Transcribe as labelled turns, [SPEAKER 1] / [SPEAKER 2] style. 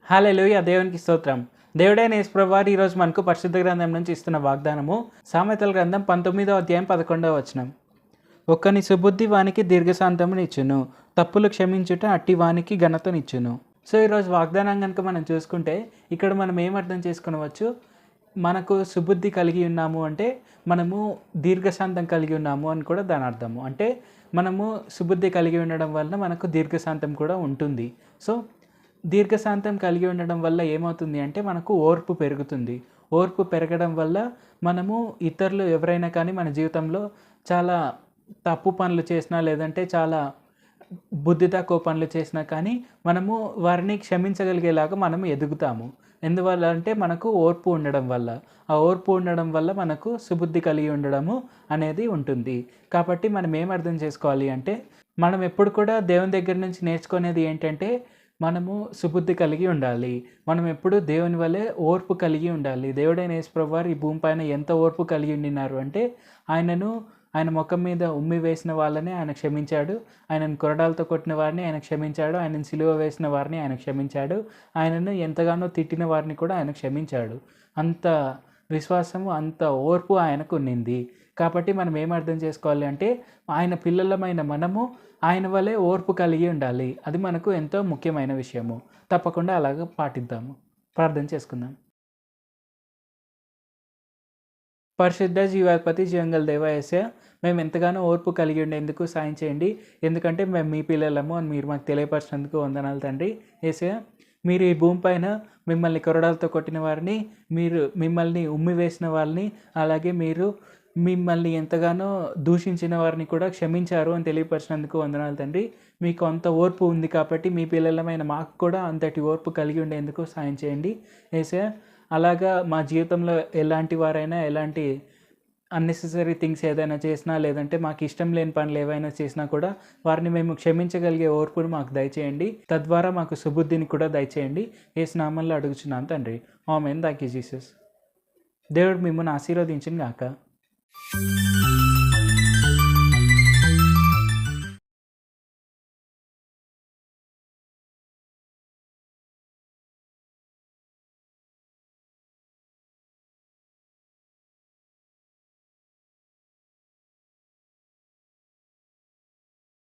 [SPEAKER 1] హల్లెలూయా! దేవునికి స్తోత్రం. దేవుడైన యేసు ప్రభువారు ఈరోజు మనకు పరిశుద్ధ గ్రంథం నుంచి ఇస్తున్న వాగ్దానము సామెతల గ్రంథం 19వ అధ్యాయం 11వ వచనం. ఒక్కని సుబుద్ధి వానికి దీర్ఘశాంతమునిచ్చును, తప్పులు క్షమించుట అట్టి వానికి ఘనతనిచ్చును. సో ఈరోజు వాగ్దానం కనుక మనం చూసుకుంటే ఇక్కడ మనం ఏం అర్థం చేసుకొనవచ్చు, మనకు సుబుద్ధి కలిగి ఉన్నాము అంటే మనము దీర్ఘశాంతం కలిగి ఉన్నాము అని కూడా దాని అర్థము. అంటే మనము సుబుద్ధి కలిగి ఉండడం వలన మనకు దీర్ఘశాంతం కూడా ఉంటుంది. సో దీర్ఘశాంతం కలిగి ఉండడం వల్ల ఏమవుతుంది అంటే మనకు ఓర్పు పెరుగుతుంది. ఓర్పు పెరగడం వల్ల మనము ఇతరులు ఎవరైనా కానీ మన జీవితంలో చాలా తప్పు పనులు చేసినా లేదంటే చాలా బుద్ధి తక్కువ పనులు చేసినా కానీ మనము వారిని క్షమించగలిగేలాగా మనం ఎదుగుతాము. ఎందువల్ల అంటే మనకు ఓర్పు ఉండడం వల్ల. ఆ ఓర్పు ఉండడం వల్ల మనకు సుబుద్ధి కలిగి ఉండడము అనేది ఉంటుంది. కాబట్టి మనం ఏం అర్థం చేసుకోవాలి అంటే మనం ఎప్పుడు కూడా దేవుని దగ్గర నుంచి నేర్చుకునేది ఏంటంటే మనము సుబుద్ధి కలిగి ఉండాలి. మనం ఎప్పుడు దేవుని వలె ఓర్పు కలిగి ఉండాలి. దేవుడైన యేసు ప్రభువారు ఈ భూమి పైన ఎంత ఓర్పు కలిగి ఉండినారు అంటే ఆయన ముఖం మీద ఉమ్మి వేసిన వాళ్ళని ఆయన క్షమించాడు. ఆయనను కొరడాలతో కొట్టిన వారిని ఆయన క్షమించాడు. ఆయనను సిలువ వేసిన వారిని ఆయన క్షమించాడు. ఆయనను ఎంతగానో తిట్టిన వారిని కూడా ఆయన క్షమించాడు. అంత విశ్వాసము, అంత ఓర్పు ఆయనకు ఉన్నింది. కాబట్టి మనం ఏం అర్థం చేసుకోవాలి అంటే ఆయన పిల్లలమైన మనము ఆయన వలె ఓర్పు కలిగి ఉండాలి. అది మనకు ఎంతో ముఖ్యమైన విషయము. తప్పకుండా అలాగ పాటిద్దాము. ప్రార్థన చేసుకుందాం. పరిశుద్ధ జీవాధిపతి జీవంగల దేవా యేసయ్య, మేము ఎంతగానో ఓర్పు కలిగి ఉండేందుకు సాయం చేయండి. ఎందుకంటే మేము మీ పిల్లలము అని మీరు మాకు తెలియపరిచినందుకు వందనాలు తండ్రి. యేసయ్య, మీరు ఈ భూమి పైన మిమ్మల్ని కొరడాలతో కొట్టిన వారిని, మిమ్మల్ని ఉమ్మి వేసిన వాళ్ళని, అలాగే మిమ్మల్ని ఎంతగానో దూషించిన వారిని కూడా క్షమించారు అని తెలియపరిచినందుకు వందనాలు తండ్రి. మీకు అంత ఓర్పు ఉంది కాబట్టి మీ పిల్లలమైన మాకు కూడా అంతటి ఓర్పు కలిగి ఉండేందుకు సాయం చేయండి యేసయ్య. అలాగా మా జీవితంలో ఎలాంటి వారైనా ఎలాంటి అన్నెసెసరీ థింగ్స్ ఏదైనా చేసినా లేదంటే మాకు ఇష్టం లేని పనులు ఏవైనా చేసినా కూడా వారిని మేము క్షమించగలిగే ఓర్పును మాకు దయచేయండి. తద్వారా మాకు సుబుద్ధిని కూడా దయచేయండి. యేసు నామములో అడుగుచున్నాం తండ్రి. ఆమేన్. Thank you Jesus. దేవుడు మిమ్మల్ని ఆశీర్వదించును గాక.